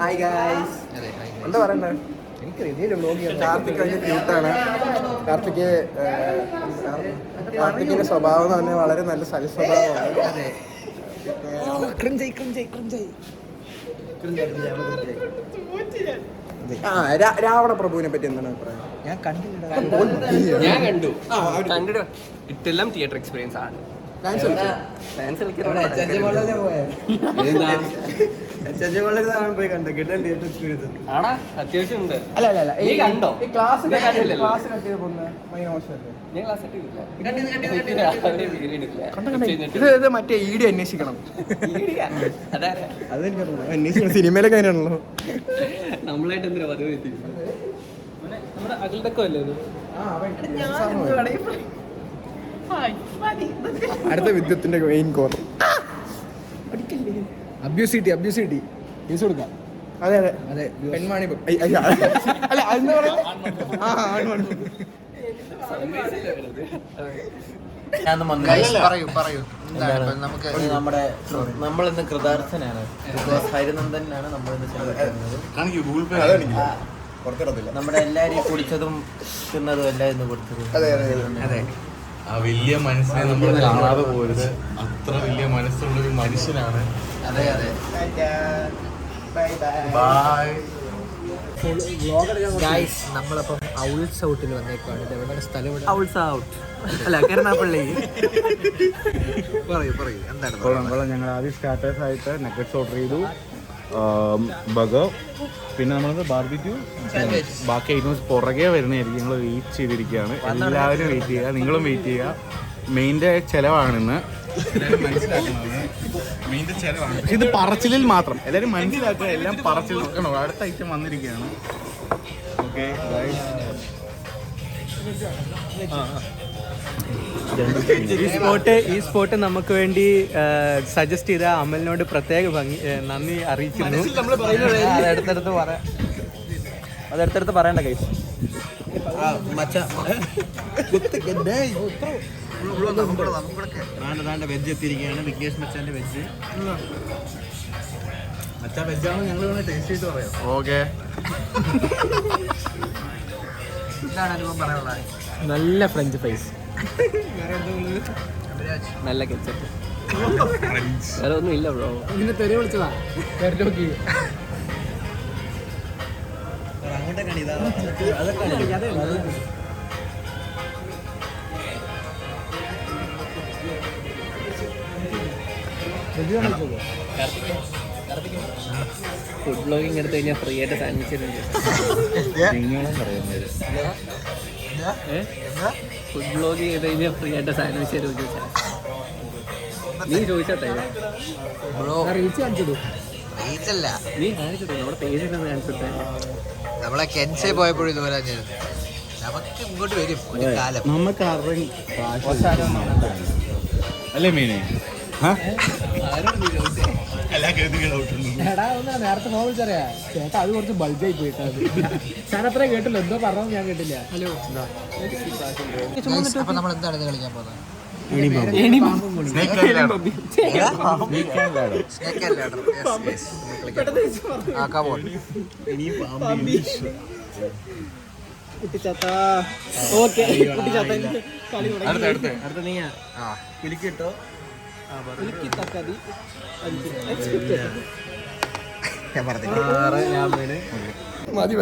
Hi guys. എന്താ പറയണ്ടേ? കാർത്തിക് കഴിഞ്ഞ ക്യൂട്ടാണ്. കാർത്തിക്കിന്റെ സ്വഭാവം എന്ന് പറഞ്ഞാൽ വളരെ നല്ല സൽസ്വഭാവമാണ്. രാവണ പ്രഭുവിനെ പറ്റി എന്താണ് അഭിപ്രായം? ഞാൻ കണ്ടു ഇതെല്ലാം തിയേറ്റർ എക്സ്പീരിയൻസ് ആണ്. അത്യാവശ്യം ഉണ്ട്. ഇത് മറ്റേ ഈടി അന്വേഷിക്കണം. അന്വേഷിക്കണം. സിനിമയിലൊക്കെ അതിനാണല്ലോ. നമ്മളായിട്ട് എന്തിനാ പതിവ് നമ്മുടെ അകലതൊക്കെ അല്ലേ ഇത്? അടുത്ത വിദ്യുത്തിന്റെ മെയിൻ കോർ അബ്യൂസിറ്റി ന്യൂസ് കൊടുക്കാം. അതെ അതെ അതെ പെൺവാണി അല്ല അതെന്താ പറയാ? നമ്മുടെ നമ്മളിന്ന് കൃതാർത്ഥനാണ്. ഹരിനന്ദനാണ് നമ്മളിന്ന് നമ്മുടെ എല്ലാരെയും കുടിച്ചതും തിന്നതും എല്ലാം ഇന്ന് കൊടുത്തത്. അതെ ആ വലിയ മനസ്സിനെ നമ്മൾ കാണാതെ പോരുത്. അത്ര വലിയ മനസ്സുള്ളൊരു മനുഷ്യനാണ്. അതെ അതെ. ബൈ. ഗൈസ്, നമ്മളപ്പം ഔൾസ് ഔട്ടിൽ വന്നേക്കാണ്. ഇത് എവിടെ സ്ഥലം? ഔൾസ് ഔട്ട് അല്ല, കരുനാപ്പള്ളി. പറയൂ എന്താണ്? ഞങ്ങൾ ആദ്യം സ്റ്റാർട്ടേഴ്സ് ആയിട്ട് നഗറ്റ്സ് ഓർഡർ ചെയ്തു, ബർഗർ, പിന്നെ നമ്മൾ ബാർബിക്യൂ, ബാക്കി ഐറ്റംസ് പുറകെ വരുന്നതായിരിക്കും. ഞങ്ങൾ വെയിറ്റ് ചെയ്തിരിക്കുകയാണ്. എല്ലാവരും വെയിറ്റ് ചെയ്യുക, നിങ്ങളും വെയിറ്റ് ചെയ്യുക. മെയിൻ്റെ ചിലവാണിന്ന്. മെയിൻ്റെ ചിലവാണ്, പക്ഷെ ഇത് പറച്ചിലിൽ മാത്രം. എല്ലാവരും മനസ്സിലാക്കുക, എല്ലാം പറച്ചിൽ നോക്കണം. അടുത്ത ഐറ്റം വന്നിരിക്കുകയാണ്. ഓക്കെ, ഈ സ്പോട്ട് നമുക്ക് വേണ്ടി സജസ്റ്റ് ചെയ്ത അമലിനോട് പ്രത്യേക നന്ദി അറിയിക്കുന്നു. അതെടുത്തെടുത്ത് പറയണ്ട കൈസ്. വെജ് എത്തിയിരിക്കുകയാണ്. വിഘ്നേഷ് മച്ചാന്റെ വെജ്. മച്ചാ വെജാണ്, ഞങ്ങൾ വേണേൽ ടേസ്റ്റ് ചെയ്ത് പറയാം. ഓക്കെ, എന്താണ് അനുഭവം പറയാനുള്ളത്? നല്ല ഫ്രഞ്ച് ഫ്രൈസ്, നല്ല കെച്ചപ്പ്, വേറെ ഒന്നും ഇല്ല ബ്രോ. ഇതിനെ തെറി വിളിച്ചതാ. ഫുഡ് ബ്ലോഗിങ് എടുത്തു കഴിഞ്ഞാൽ ഫ്രീ ആയിട്ട് സാൻഡ്വിച്ച് ഫുഡ് ബ്ലോഗിങ് ചെയ്ത് കഴിഞ്ഞാൽ ഫ്രീ ആയിട്ട് സാൻഡ്വിച്ച് തരും ചോദിച്ചാൽ നീ ചോദിച്ചോട്ടെ. റീച്ച് കാണിച്ചിട്ടു. റീച്ചല്ല, നീ കാണിച്ചിട്ടു. നമ്മുടെ പേജ് കാണിച്ചിട്ടേ. നമ്മളെ കെൻസെ പോയപ്പോഴും ഇതുപോലെ നമുക്ക് ഇങ്ങോട്ട് വരും ഒരു കാലം. നമുക്ക് അല്ലേ മീനെ നേരത്തെ നോവിച്ചറിയാ ചേട്ടാ, അത് കുറച്ച് ബൾജായി പോയിട്ടാ. ഞാൻ അത്ര കേട്ടില്ല, എന്തോ പറഞ്ഞു ഞാൻ കേട്ടില്ല. ഹലോ, അപ്പൊ നമ്മൾ എന്താണ് ഇത് കളിക്കാൻ പോകുന്നത്? അടുത്ത നീയാ കിട്ടോ. മതി